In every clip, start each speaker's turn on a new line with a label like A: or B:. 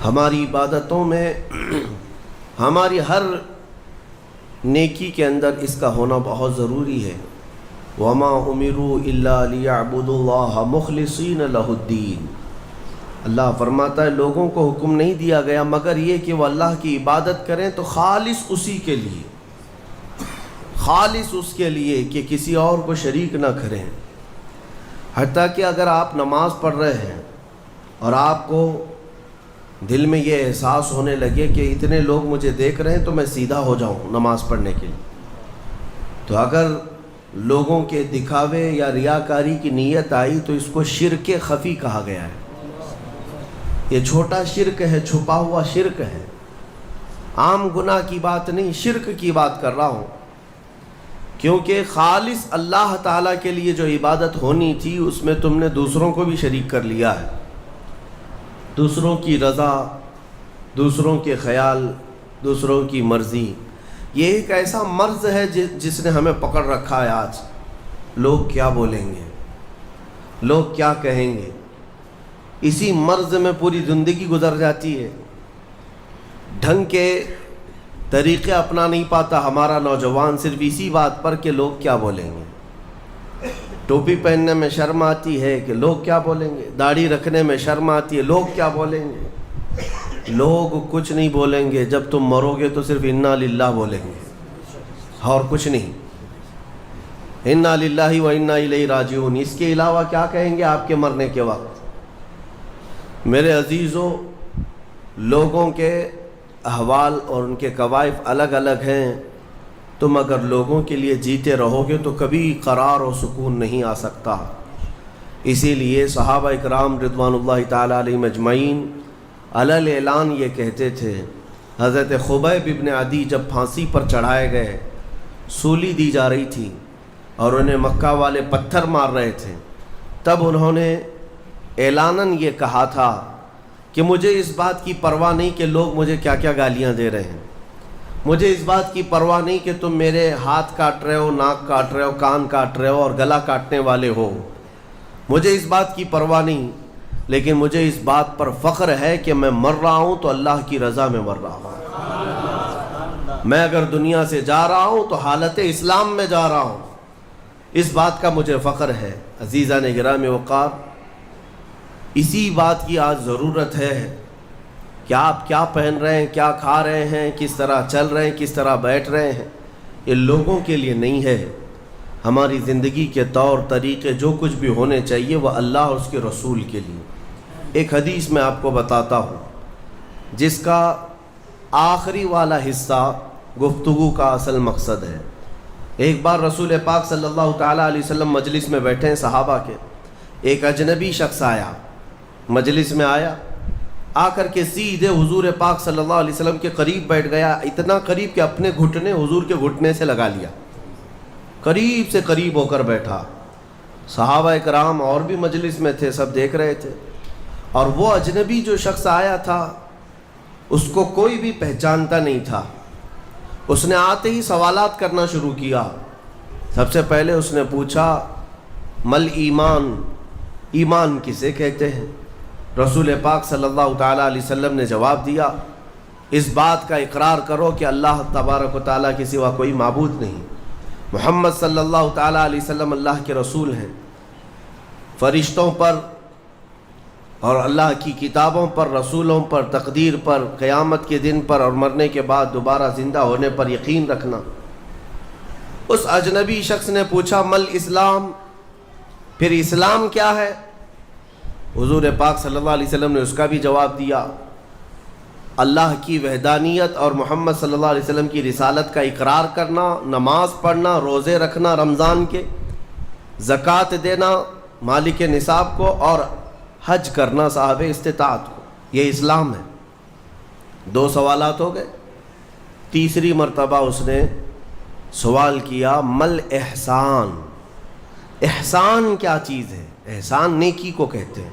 A: ہماری عبادتوں میں ہماری ہر نیکی کے اندر اس کا ہونا بہت ضروری ہے۔ وَمَا أُمِرُوا إِلَّا لِيَعْبُدُوا اللَّهَ مُخْلِصِينَ لَهُ الدِّينَ۔ اللہ فرماتا ہے لوگوں کو حکم نہیں دیا گیا مگر یہ کہ وہ اللہ کی عبادت کریں تو خالص اسی کے لیے، خالص اس کے لیے کہ کسی اور کو شریک نہ کریں۔ حتیٰ کہ اگر آپ نماز پڑھ رہے ہیں اور آپ کو دل میں یہ احساس ہونے لگے کہ اتنے لوگ مجھے دیکھ رہے ہیں تو میں سیدھا ہو جاؤں نماز پڑھنے کے لیے، تو اگر لوگوں کے دکھاوے یا ریاکاری کی نیت آئی تو اس کو شرک خفی کہا گیا ہے۔ یہ چھوٹا شرک ہے، چھپا ہوا شرک ہے، عام گناہ کی بات نہیں، شرک کی بات کر رہا ہوں، کیونکہ خالص اللہ تعالیٰ کے لیے جو عبادت ہونی تھی اس میں تم نے دوسروں کو بھی شریک کر لیا ہے۔ دوسروں کی رضا، دوسروں کے خیال، دوسروں کی مرضی، یہ ایک ایسا مرض ہے جس نے ہمیں پکڑ رکھا ہے آج۔ لوگ کیا بولیں گے، لوگ کیا کہیں گے، اسی مرض میں پوری زندگی گزر جاتی ہے۔ ڈھنگ کے طریقے اپنا نہیں پاتا ہمارا نوجوان صرف اسی بات پر کہ لوگ کیا بولیں گے۔ ٹوپی پہننے میں شرم آتی ہے کہ لوگ کیا بولیں گے، داڑھی رکھنے میں شرم آتی ہے لوگ کیا بولیں گے۔ لوگ کچھ نہیں بولیں گے، جب تم مرو گے تو صرف انا للہ بولیں گے اور کچھ نہیں، انا للہ و انا الیہ راجعون، اس کے علاوہ کیا کہیں گے آپ کے مرنے کے وقت۔ میرے عزیزو، لوگوں کے احوال اور ان کے کوائف الگ الگ ہیں، تم اگر لوگوں کے لیے جیتے رہو گے تو کبھی قرار و سکون نہیں آ سکتا۔ اسی لیے صحابہ اکرام رضوان اللہ تعالیٰ علیہم اجمعین علی الاعلان یہ کہتے تھے۔ حضرت خبیب ابن عدی جب پھانسی پر چڑھائے گئے، سولی دی جا رہی تھی اور انہیں مکہ والے پتھر مار رہے تھے، تب انہوں نے اعلاناً یہ کہا تھا کہ مجھے اس بات کی پرواہ نہیں کہ لوگ مجھے کیا کیا گالیاں دے رہے ہیں، مجھے اس بات کی پرواہ نہیں کہ تم میرے ہاتھ کاٹ رہے ہو، ناک کاٹ رہے ہو، کان کاٹ رہے ہو اور گلا کاٹنے والے ہو، مجھے اس بات کی پرواہ نہیں، لیکن مجھے اس بات پر فخر ہے کہ میں مر رہا ہوں تو اللہ کی رضا میں مر رہا ہوں۔ میں اگر دنیا سے جا رہا ہوں تو حالت اسلام میں جا رہا ہوں، اس بات کا مجھے فخر ہے۔ عزیزان گرامی وقار، اسی بات کی آج ضرورت ہے کہ آپ کیا پہن رہے ہیں، کیا کھا رہے ہیں، کس طرح چل رہے ہیں، کس طرح بیٹھ رہے ہیں، یہ لوگوں کے لیے نہیں ہے۔ ہماری زندگی کے طور طریقے جو کچھ بھی ہونے چاہیے وہ اللہ اور اس کے رسول کے لیے۔ ایک حدیث میں آپ کو بتاتا ہوں جس کا آخری والا حصہ گفتگو کا اصل مقصد ہے۔ ایک بار رسول پاک صلی اللہ تعالیٰ علیہ وسلم مجلس میں بیٹھے ہیں صحابہ کے، ایک اجنبی شخص آیا، مجلس میں آیا، آ کر کے سیدھے حضور پاک صلی اللہ علیہ وسلم کے قریب بیٹھ گیا، اتنا قریب کہ اپنے گھٹنے حضور کے گھٹنے سے لگا لیا، قریب سے قریب ہو کر بیٹھا۔ صحابہ کرام اور بھی مجلس میں تھے، سب دیکھ رہے تھے، اور وہ اجنبی جو شخص آیا تھا اس کو کوئی بھی پہچانتا نہیں تھا۔ اس نے آتے ہی سوالات کرنا شروع کیا۔ سب سے پہلے اس نے پوچھا مل ایمان، ایمان کسے کہتے ہیں؟ رسول پاک صلی اللہ تعالیٰ علیہ وسلم نے جواب دیا، اس بات کا اقرار کرو کہ اللہ تبارک و تعالیٰ کے سوا کوئی معبود نہیں، محمد صلی اللہ تعالیٰ علیہ وسلم اللہ کے رسول ہیں، فرشتوں پر اور اللہ کی کتابوں پر، رسولوں پر، تقدیر پر، قیامت کے دن پر اور مرنے کے بعد دوبارہ زندہ ہونے پر یقین رکھنا۔ اس اجنبی شخص نے پوچھا مل اسلام، پھر اسلام کیا ہے؟ حضور پاک صلی اللہ علیہ وسلم نے اس کا بھی جواب دیا، اللہ کی وحدانیت اور محمد صلی اللہ علیہ وسلم کی رسالت کا اقرار کرنا، نماز پڑھنا، روزے رکھنا رمضان کے، زکوٰۃ دینا مالک نصاب کو، اور حج کرنا صاحب استطاعت کو، یہ اسلام ہے۔ 2 سوالات ہو گئے۔ تیسری مرتبہ اس نے سوال کیا مل احسان، احسان کیا چیز ہے؟ احسان نیکی کو کہتے ہیں۔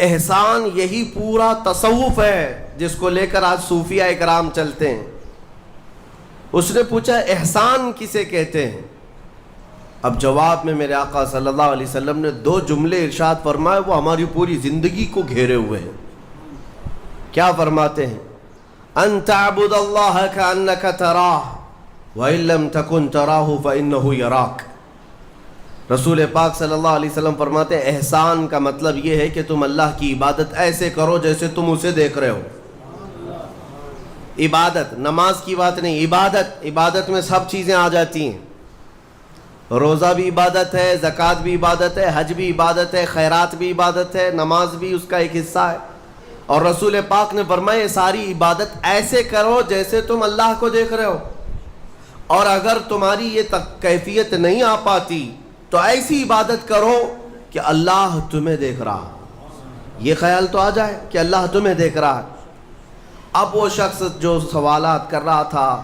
A: احسان یہی پورا تصوف ہے جس کو لے کر آج صوفیہ اکرام چلتے ہیں۔ اس نے پوچھا احسان کسے کہتے ہیں؟ اب جواب میں میرے آقا صلی اللہ علیہ وسلم نے 2 جملے ارشاد فرمائے، وہ ہماری پوری زندگی کو گھیرے ہوئے ہیں۔ کیا فرماتے ہیں؟ ان تعبد اللہ کأنک تراہ وإن لم تکن تراہ فإنہ یراک۔ رسول پاک صلی اللہ علیہ وسلم فرماتے ہیں احسان کا مطلب یہ ہے کہ تم اللہ کی عبادت ایسے کرو جیسے تم اسے دیکھ رہے ہو۔ عبادت، نماز کی بات نہیں، عبادت میں سب چیزیں آ جاتی ہیں۔ روزہ بھی عبادت ہے، زکوٰۃ بھی عبادت ہے، حج بھی عبادت ہے، خیرات بھی عبادت ہے، نماز بھی اس کا ایک حصہ ہے۔ اور رسول پاک نے فرمایا ساری عبادت ایسے کرو جیسے تم اللہ کو دیکھ رہے ہو، اور اگر تمہاری یہ کیفیت نہیں آ پاتی تو ایسی عبادت کرو کہ اللہ تمہیں دیکھ رہا، یہ خیال تو آ جائے کہ اللہ تمہیں دیکھ رہا ہے۔ اب وہ شخص جو سوالات کر رہا تھا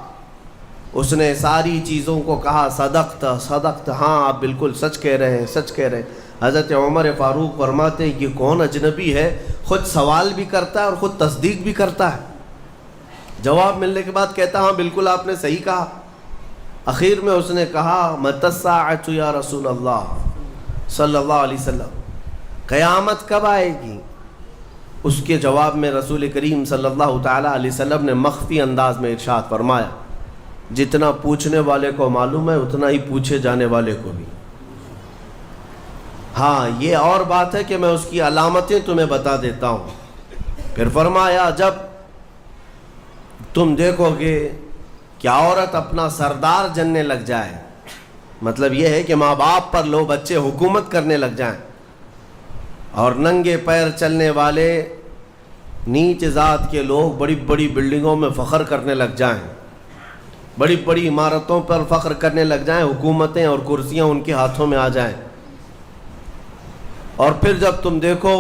A: اس نے ساری چیزوں کو کہا صدقت، ہاں آپ بالکل سچ کہہ رہے ہیں، سچ کہہ رہے ہیں۔ حضرت عمر فاروق فرماتے ہیں یہ کون اجنبی ہے، خود سوال بھی کرتا ہے اور خود تصدیق بھی کرتا ہے۔ جواب ملنے کے بعد کہتا ہاں بالکل آپ نے صحیح کہا۔ اخیر میں اس نے کہا متی الساعۃ یا رسول اللہ صلی اللہ علیہ وسلم، قیامت کب آئے گی؟ اس کے جواب میں رسول کریم صلی اللہ تعالیٰ علیہ وسلم نے مخفی انداز میں ارشاد فرمایا جتنا پوچھنے والے کو معلوم ہے اتنا ہی پوچھے جانے والے کو بھی۔ ہاں یہ اور بات ہے کہ میں اس کی علامتیں تمہیں بتا دیتا ہوں۔ پھر فرمایا جب تم دیکھو گے کہ عورت اپنا سردار جننے لگ جائے، مطلب یہ ہے کہ ماں باپ پر لو بچے حکومت کرنے لگ جائیں، اور ننگے پیر چلنے والے نیچ ذات کے لوگ بڑی بڑی بلڈنگوں میں فخر کرنے لگ جائیں، بڑی بڑی عمارتوں پر فخر کرنے لگ جائیں، حکومتیں اور کرسیاں ان کے ہاتھوں میں آ جائیں، اور پھر جب تم دیکھو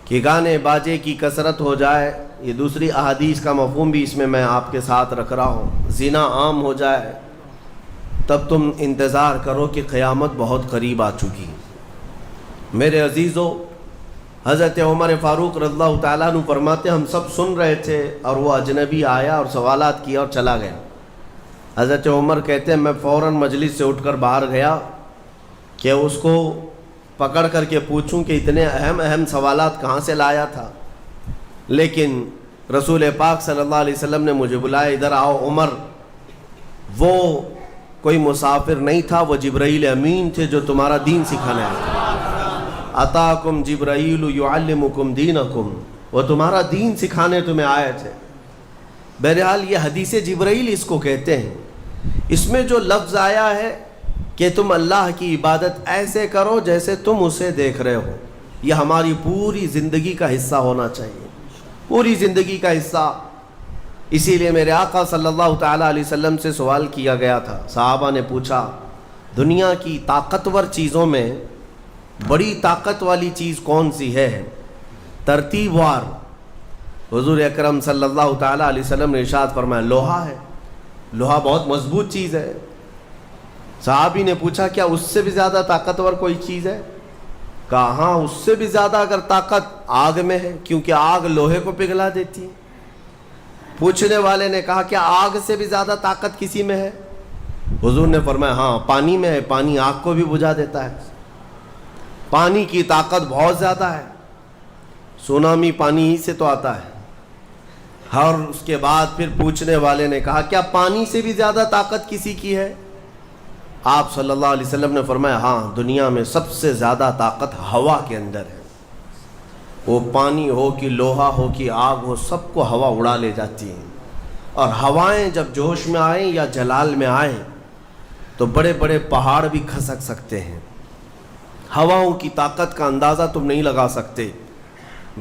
A: کہ گانے باجے کی کثرت ہو جائے، یہ دوسری احادیث کا مفہوم بھی اس میں میں آپ کے ساتھ رکھ رہا ہوں، زنا عام ہو جائے، تب تم انتظار کرو کہ قیامت بہت قریب آ چکی۔ میرے عزیزو، حضرت عمر فاروق رضی اللہ تعالیٰ عنہ فرماتے ہم سب سن رہے تھے اور وہ اجنبی آیا اور سوالات کیا اور چلا گیا۔ حضرت عمر کہتے ہیں میں فوراً مجلس سے اٹھ کر باہر گیا کہ اس کو پکڑ کر کے پوچھوں کہ اتنے اہم سوالات کہاں سے لایا تھا، لیکن رسول پاک صلی اللہ علیہ وسلم نے مجھے بلایا، ادھر آؤ عمر۔ وہ کوئی مسافر نہیں تھا، وہ جبرائیل امین تھے جو تمہارا دین سکھانے آئے تھے۔ اتاکم جبرائیل یعلمکم دینکم، وہ تمہارا دین سکھانے تمہیں آئے تھے۔ بہرحال یہ حدیث جبرائیل اس کو کہتے ہیں۔ اس میں جو لفظ آیا ہے کہ تم اللہ کی عبادت ایسے کرو جیسے تم اسے دیکھ رہے ہو، یہ ہماری پوری زندگی کا حصہ ہونا چاہیے، پوری زندگی کا حصہ۔ اسی لیے میرے آقا صلی اللہ تعالیٰ علیہ وسلم سے سوال کیا گیا تھا، صحابہ نے پوچھا دنیا کی طاقتور چیزوں میں بڑی طاقت والی چیز کون سی ہے؟ ترتیب وار حضور اکرم صلی اللہ تعالیٰ علیہ وسلم نے ارشاد فرمایا لوہا ہے، لوہا بہت مضبوط چیز ہے۔ صحابی نے پوچھا کیا اس سے بھی زیادہ طاقتور کوئی چیز ہے؟ کہا ہاں اس سے بھی زیادہ اگر طاقت آگ میں ہے، کیونکہ آگ لوہے کو پگھلا دیتی ہے۔ پوچھنے والے نے کہا کیا آگ سے بھی زیادہ طاقت کسی میں ہے؟ حضور نے فرمایا ہاں پانی میں ہے، پانی آگ کو بھی بجھا دیتا ہے، پانی کی طاقت بہت زیادہ ہے، سونامی پانی ہی سے تو آتا ہے۔ اور اس کے بعد پھر پوچھنے والے نے کہا کیا پانی سے بھی زیادہ طاقت کسی کی ہے؟ آپ صلی اللہ علیہ وسلم نے فرمایا ہاں دنیا میں سب سے زیادہ طاقت ہوا کے اندر ہے، وہ پانی ہو کہ لوہا ہو کہ آگ ہو، سب کو ہوا اڑا لے جاتی ہے، اور ہوائیں جب جوش میں آئیں یا جلال میں آئیں تو بڑے بڑے پہاڑ بھی کھسک سکتے ہیں۔ ہواؤں کی طاقت کا اندازہ تم نہیں لگا سکتے،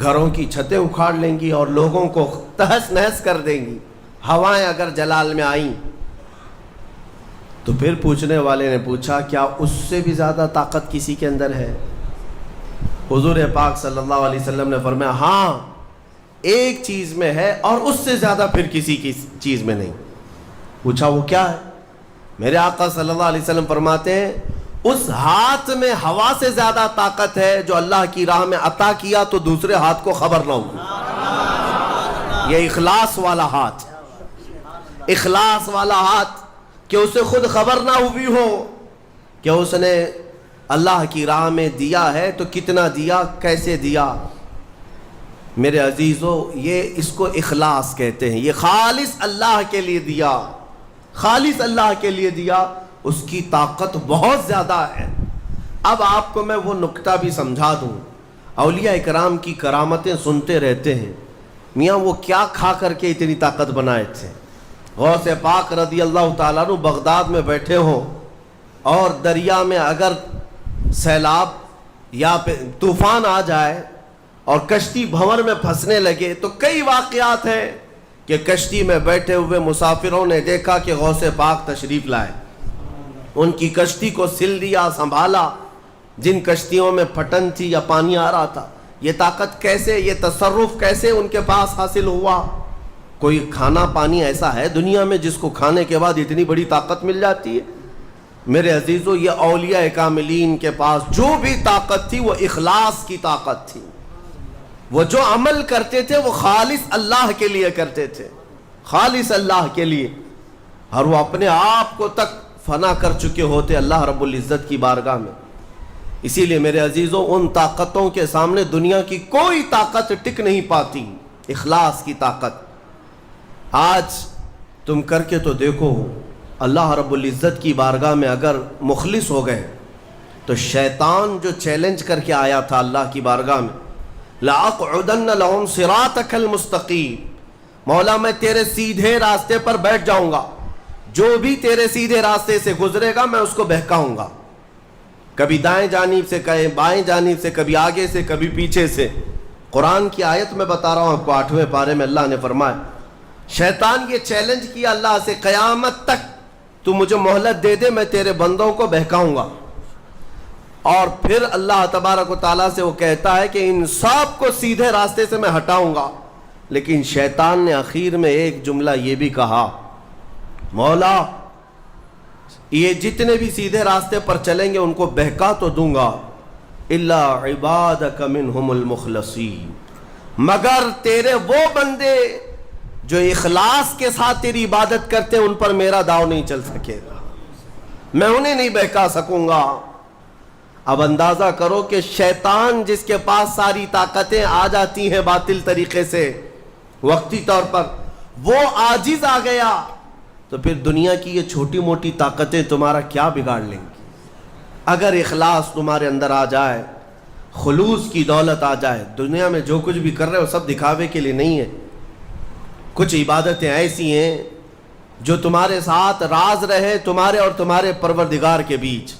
A: گھروں کی چھتیں اکھاڑ لیں گی اور لوگوں کو تہس نہس کر دیں گی ہوائیں اگر جلال میں آئیں۔ تو پھر پوچھنے والے نے پوچھا کیا اس سے بھی زیادہ طاقت کسی کے اندر ہے؟ حضور پاک صلی اللہ علیہ وسلم نے فرمایا ہاں ایک چیز میں ہے اور اس سے زیادہ پھر کسی کی چیز میں نہیں۔ پوچھا وہ کیا ہے؟ میرے آقا صلی اللہ علیہ وسلم فرماتے ہیں اس ہاتھ میں ہوا سے زیادہ طاقت ہے جو اللہ کی راہ میں عطا کیا تو دوسرے ہاتھ کو خبر نہ ہوگی۔ یہ اخلاص والا ہاتھ، اخلاص والا ہاتھ کہ اسے خود خبر نہ ہوئی ہو کہ اس نے اللہ کی راہ میں دیا ہے تو کتنا دیا، کیسے دیا۔ میرے عزیزو یہ اس کو اخلاص کہتے ہیں. یہ خالص اللہ کے لیے دیا, خالص اللہ کے لیے دیا, اس کی طاقت بہت زیادہ ہے. اب آپ کو میں وہ نکتہ بھی سمجھا دوں. اولیاء اکرام کی کرامتیں سنتے رہتے ہیں, میاں وہ کیا کھا کر کے اتنی طاقت بنائے تھے. غوث پاک رضی اللہ تعالیٰ عنہ بغداد میں بیٹھے ہوں اور دریا میں اگر سیلاب یا طوفان آ جائے اور کشتی بھنور میں پھنسنے لگے تو کئی واقعات ہیں کہ کشتی میں بیٹھے ہوئے مسافروں نے دیکھا کہ غوث پاک تشریف لائے, ان کی کشتی کو سل دیا, سنبھالا. جن کشتیوں میں پھٹن تھی یا پانی آ رہا تھا, یہ طاقت کیسے, یہ تصرف کیسے ان کے پاس حاصل ہوا؟ کوئی کھانا پانی ایسا ہے دنیا میں جس کو کھانے کے بعد اتنی بڑی طاقت مل جاتی ہے؟ میرے عزیزو یہ اولیاء کاملین کے پاس جو بھی طاقت تھی وہ اخلاص کی طاقت تھی. وہ جو عمل کرتے تھے وہ خالص اللہ کے لیے کرتے تھے, خالص اللہ کے لیے, اور وہ اپنے آپ کو تک فنا کر چکے ہوتے اللہ رب العزت کی بارگاہ میں. اسی لیے میرے عزیزو ان طاقتوں کے سامنے دنیا کی کوئی طاقت ٹک نہیں پاتی. اخلاص کی طاقت. آج تم کر کے تو دیکھو, اللہ رب العزت کی بارگاہ میں اگر مخلص ہو گئے تو شیطان جو چیلنج کر کے آیا تھا اللہ کی بارگاہ میں, لَأَقْعُدَنَّ لَهُمْ صِرَاطَكَ الْمُسْتَقِيمَ, مولا میں تیرے سیدھے راستے پر بیٹھ جاؤں گا, جو بھی تیرے سیدھے راستے سے گزرے گا میں اس کو بہکاؤں گا. کبھی دائیں جانب سے, کہیں بائیں جانب سے, کبھی آگے سے, کبھی پیچھے سے. قرآن کی آیت میں بتا رہا ہوں آپ کو, 8ویں پارے میں اللہ نے فرمایا, شیطان یہ چیلنج کیا اللہ سے, قیامت تک تو مجھے مہلت دے دے, میں تیرے بندوں کو بہکاؤں گا. اور پھر اللہ تبارک و تعالیٰ سے وہ کہتا ہے کہ ان سب کو سیدھے راستے سے میں ہٹاؤں گا. لیکن شیطان نے اخیر میں ایک جملہ یہ بھی کہا, مولا یہ جتنے بھی سیدھے راستے پر چلیں گے ان کو بہکا تو دوں گا, الا عبادک منہم المخلصین, مگر تیرے وہ بندے جو اخلاص کے ساتھ تیری عبادت کرتے ان پر میرا داؤ نہیں چل سکے گا, میں انہیں نہیں بہکا سکوں گا. اب اندازہ کرو کہ شیطان جس کے پاس ساری طاقتیں آ جاتی ہیں باطل طریقے سے وقتی طور پر, وہ عاجز آ گیا تو پھر دنیا کی یہ چھوٹی موٹی طاقتیں تمہارا کیا بگاڑ لیں گی؟ اگر اخلاص تمہارے اندر آ جائے, خلوص کی دولت آ جائے. دنیا میں جو کچھ بھی کر رہے ہو سب دکھاوے کے لیے نہیں ہے. کچھ عبادتیں ایسی ہیں جو تمہارے ساتھ راز رہے تمہارے اور تمہارے پروردگار کے بیچ.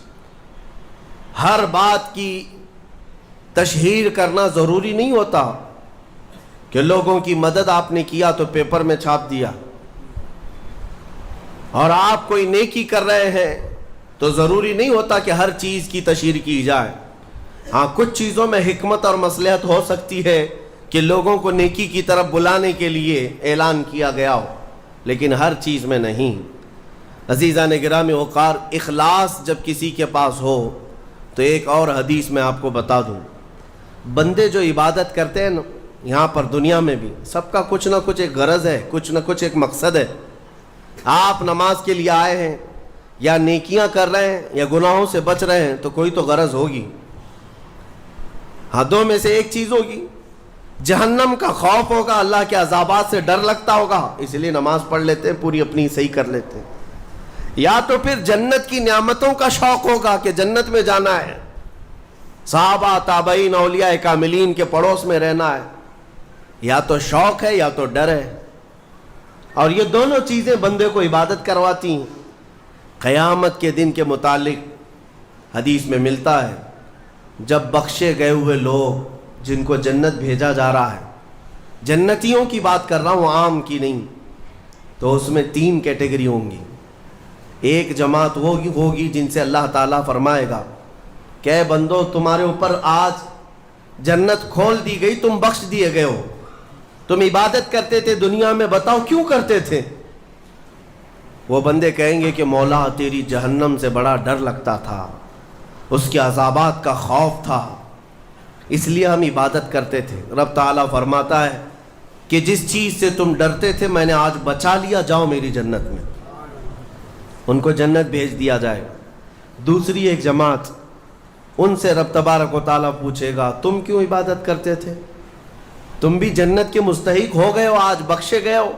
A: ہر بات کی تشہیر کرنا ضروری نہیں ہوتا کہ لوگوں کی مدد آپ نے کیا تو پیپر میں چھاپ دیا, اور آپ کوئی نیکی کر رہے ہیں تو ضروری نہیں ہوتا کہ ہر چیز کی تشہیر کی جائے. ہاں کچھ چیزوں میں حکمت اور مصلحت ہو سکتی ہے کہ لوگوں کو نیکی کی طرف بلانے کے لیے اعلان کیا گیا ہو, لیکن ہر چیز میں نہیں. عزیزان گرامی وقار, اخلاص جب کسی کے پاس ہو تو ایک اور حدیث میں آپ کو بتا دوں, بندے جو عبادت کرتے ہیں نا یہاں پر دنیا میں بھی, سب کا کچھ نہ کچھ ایک غرض ہے, کچھ نہ کچھ ایک مقصد ہے. آپ نماز کے لیے آئے ہیں یا نیکیاں کر رہے ہیں یا گناہوں سے بچ رہے ہیں تو کوئی تو غرض ہوگی. حدوں میں سے ایک چیز ہوگی, جہنم کا خوف ہوگا, اللہ کے عذابات سے ڈر لگتا ہوگا, اس لیے نماز پڑھ لیتے ہیں, پوری اپنی صحیح کر لیتے ہیں. یا تو پھر جنت کی نعمتوں کا شوق ہوگا کہ جنت میں جانا ہے, صحابہ تابعین اولیاء کاملین کے پڑوس میں رہنا ہے. یا تو شوق ہے یا تو ڈر ہے, اور یہ دونوں چیزیں بندے کو عبادت کرواتی ہیں. قیامت کے دن کے متعلق حدیث میں ملتا ہے, جب بخشے گئے ہوئے لوگ جن کو جنت بھیجا جا رہا ہے, جنتیوں کی بات کر رہا ہوں عام کی نہیں, تو اس میں 3 کیٹیگری ہوں گی. ایک جماعت ہوگی جن سے اللہ تعالیٰ فرمائے گا کہ اے بندو تمہارے اوپر آج جنت کھول دی گئی, تم بخش دیے گئے ہو, تم عبادت کرتے تھے دنیا میں, بتاؤ کیوں کرتے تھے؟ وہ بندے کہیں گے کہ مولا تیری جہنم سے بڑا ڈر لگتا تھا, اس کے عذابات کا خوف تھا, اس لیے ہم عبادت کرتے تھے. رب تعالیٰ فرماتا ہے کہ جس چیز سے تم ڈرتے تھے میں نے آج بچا لیا, جاؤ میری جنت میں. ان کو جنت بھیج دیا جائے گا. دوسری ایک جماعت, ان سے رب تبارک و تعالیٰ پوچھے گا تم کیوں عبادت کرتے تھے؟ تم بھی جنت کے مستحق ہو گئے ہو، آج بخشے گئے ہو۔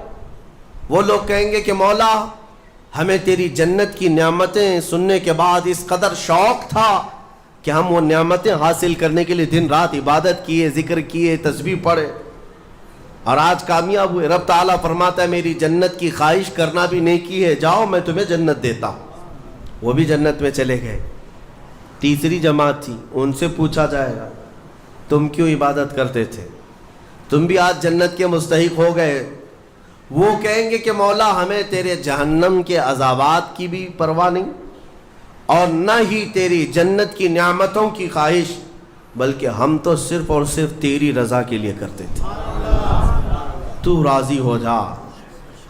A: وہ لوگ کہیں گے کہ مولا ہمیں تیری جنت کی نعمتیں سننے کے بعد اس قدر شوق تھا کہ ہم وہ نعمتیں حاصل کرنے کے لیے دن رات عبادت کیے، ذکر کیے، تسبیح پڑھے، اور آج کامیاب ہوئے۔ رب تعالیٰ فرماتا ہے میری جنت کی خواہش کرنا بھی نیکی ہے، جاؤ میں تمہیں جنت دیتا ہوں۔ وہ بھی جنت میں چلے گئے۔ تیسری جماعت تھی، ان سے پوچھا جائے گا تم کیوں عبادت کرتے تھے، تم بھی آج جنت کے مستحق ہو گئے۔ وہ کہیں گے کہ مولا ہمیں تیرے جہنم کے عذابات کی بھی پرواہ نہیں، اور نہ ہی تیری جنت کی نعمتوں کی خواہش، بلکہ ہم تو صرف اور صرف تیری رضا کے لیے کرتے تھے، تو راضی ہو جا،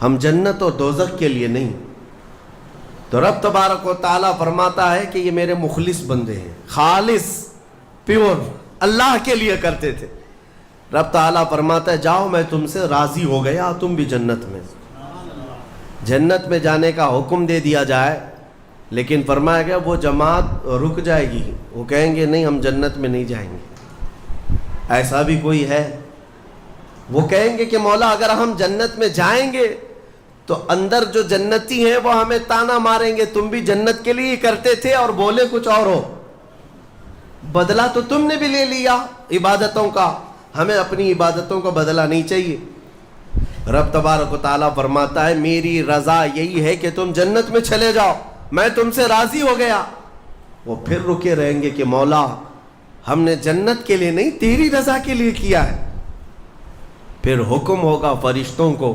A: ہم جنت اور دوزخ کے لیے نہیں۔ تو رب تبارک و تعالیٰ فرماتا ہے کہ یہ میرے مخلص بندے ہیں، خالص پیور اللہ کے لیے کرتے تھے۔ رب تعالیٰ فرماتا ہے جاؤ میں تم سے راضی ہو گیا، تم بھی جنت میں۔ جنت میں جانے کا حکم دے دیا جائے، لیکن فرمایا گیا وہ جماعت رک جائے گی، وہ کہیں گے نہیں ہم جنت میں نہیں جائیں گے۔ ایسا بھی کوئی ہے؟ وہ کہیں گے کہ مولا اگر ہم جنت میں جائیں گے تو اندر جو جنتی ہیں وہ ہمیں تانا ماریں گے، تم بھی جنت کے لیے کرتے تھے اور بولے کچھ اور ہو، بدلہ تو تم نے بھی لے لیا عبادتوں کا، ہمیں اپنی عبادتوں کا بدلہ نہیں چاہیے۔ رب تبارک و تعالیٰ فرماتا ہے میری رضا یہی ہے کہ تم جنت میں چلے جاؤ، میں تم سے راضی ہو گیا۔ وہ پھر رکے رہیں گے کہ مولا ہم نے جنت کے لیے نہیں تیری رضا کے لیے کیا ہے۔ پھر حکم ہوگا فرشتوں کو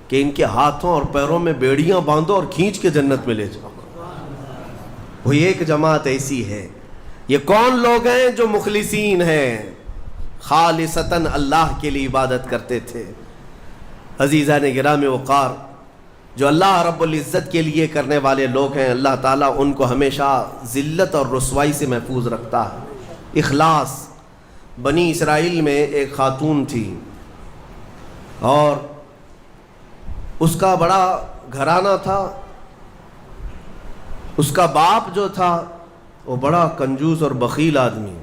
A: کہ ان کے ہاتھوں اور پیروں میں بیڑیاں باندھو اور کھینچ کے جنت میں لے جاؤ۔ وہ ایک جماعت ایسی ہے۔ یہ کون لوگ ہیں جو مخلصین ہیں، خالصتاً اللہ کے لیے عبادت کرتے تھے۔ عزیزان گرامی وقار، جو اللہ رب العزت کے لیے کرنے والے لوگ ہیں، اللہ تعالیٰ ان کو ہمیشہ ذلت اور رسوائی سے محفوظ رکھتا ہے۔ اخلاص۔ بنی اسرائیل میں ایک خاتون تھی اور اس کا بڑا گھرانہ تھا۔ اس کا باپ جو تھا وہ بڑا کنجوس اور بخیل آدمی،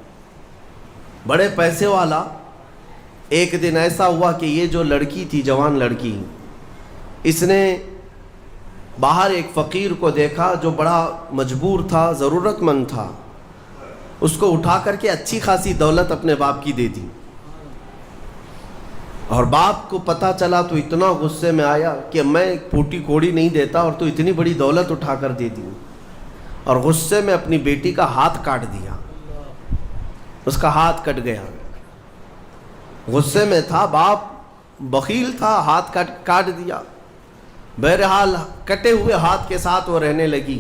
A: بڑے پیسے والا۔ ایک دن ایسا ہوا کہ یہ جو لڑکی تھی، جوان لڑکی، اس نے باہر ایک فقیر کو دیکھا جو بڑا مجبور تھا، ضرورت مند تھا، اس کو اٹھا کر کے اچھی خاصی دولت اپنے باپ کی دے دی۔ اور باپ کو پتہ چلا تو اتنا غصے میں آیا کہ میں ایک پھوٹی کوڑی نہیں دیتا اور تو اتنی بڑی دولت اٹھا کر دے دی، اور غصے میں اپنی بیٹی کا ہاتھ کاٹ دیا۔ اس کا ہاتھ کٹ گیا، غصے میں تھا باپ، بخیل تھا، ہاتھ کاٹ دیا۔ بہرحال کٹے ہوئے ہاتھ کے ساتھ وہ رہنے لگی۔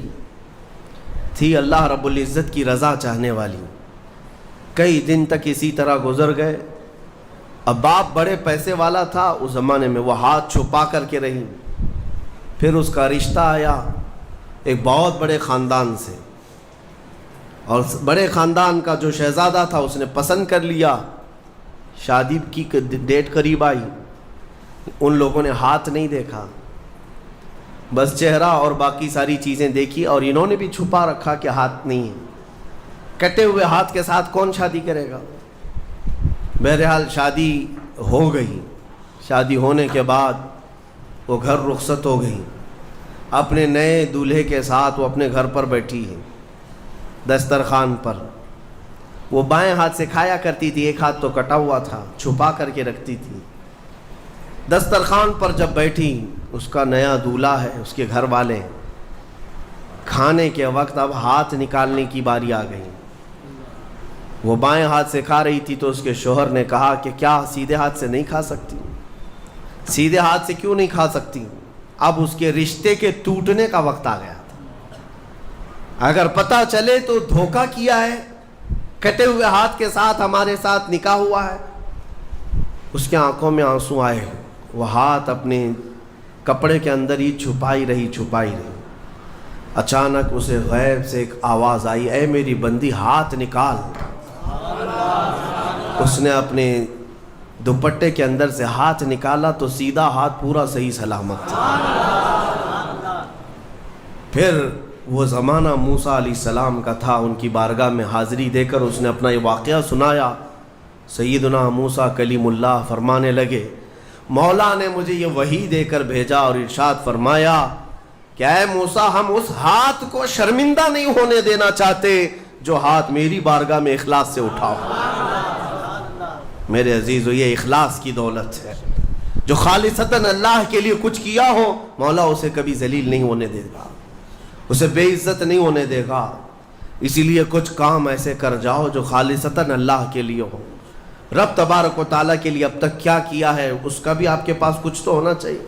A: تھی اللہ رب العزت کی رضا چاہنے والی۔ کئی دن تک اسی طرح گزر گئے۔ اب باپ بڑے پیسے والا تھا اس زمانے میں، وہ ہاتھ چھپا کر کے رہی۔ پھر اس کا رشتہ آیا ایک بہت بڑے خاندان سے، اور بڑے خاندان کا جو شہزادہ تھا اس نے پسند کر لیا۔ شادی کی ڈیٹ قریب آئی، ان لوگوں نے ہاتھ نہیں دیکھا، بس چہرہ اور باقی ساری چیزیں دیکھی، اور انہوں نے بھی چھپا رکھا کہ ہاتھ نہیں ہے۔ کٹے ہوئے ہاتھ کے ساتھ کون شادی کرے گا؟ بہرحال شادی ہو گئی۔ شادی ہونے کے بعد وہ گھر رخصت ہو گئی، اپنے نئے دولہے کے ساتھ وہ اپنے گھر پر بیٹھی ہے، دسترخوان پر۔ وہ بائیں ہاتھ سے کھایا کرتی تھی، ایک ہاتھ تو کٹا ہوا تھا، چھپا کر کے رکھتی تھی۔ دسترخوان پر جب بیٹھی، اس کا نیا دولہا ہے، اس کے گھر والے، کھانے کے وقت اب ہاتھ نکالنے کی باری آ گئی۔ وہ بائیں ہاتھ سے کھا رہی تھی تو اس کے شوہر نے کہا کہ کیا سیدھے ہاتھ سے نہیں کھا سکتی؟ سیدھے ہاتھ سے کیوں نہیں کھا سکتی؟ اب اس کے رشتے کے ٹوٹنے کا وقت آ گیا تھا۔ اگر پتہ چلے تو دھوکہ کیا ہے، کٹے ہوئے ہاتھ کے ساتھ ہمارے ساتھ نکاح ہوا ہے۔ اس کے آنکھوں میں آنسو آئے، وہ ہاتھ اپنے کپڑے کے اندر ہی چھپائی رہی۔ اچانک اسے غیب سے ایک آواز آئی، اے میری بندی ہاتھ نکال۔ اس نے اپنے دوپٹے کے اندر سے ہاتھ نکالا تو سیدھا ہاتھ پورا صحیح سلامت تھا۔ پھر وہ زمانہ موسیٰ علیہ السلام کا تھا، ان کی بارگاہ میں حاضری دے کر اس نے اپنا یہ واقعہ سنایا سیدنا موسیٰ کلیم اللہ فرمانے لگے مولا نے مجھے یہ وحی دے کر بھیجا اور ارشاد فرمایا کہ اے موسیٰ ہم اس ہاتھ کو شرمندہ نہیں ہونے دینا چاہتے جو ہاتھ میری بارگاہ میں اخلاص سے اٹھاؤ۔ میرے عزیزو یہ اخلاص کی دولت ہے، جو خالصتاً اللہ کے لیے کچھ کیا ہو مولا اسے کبھی ذلیل نہیں ہونے دے گا، اسے بے عزت نہیں ہونے دے گا۔ اسی لیے کچھ کام ایسے کر جاؤ جو خالصتاً اللہ کے لیے ہو۔ رب تبارک و تعالیٰ کے لیے اب تک کیا کیا ہے اس کا بھی آپ کے پاس کچھ تو ہونا چاہیے۔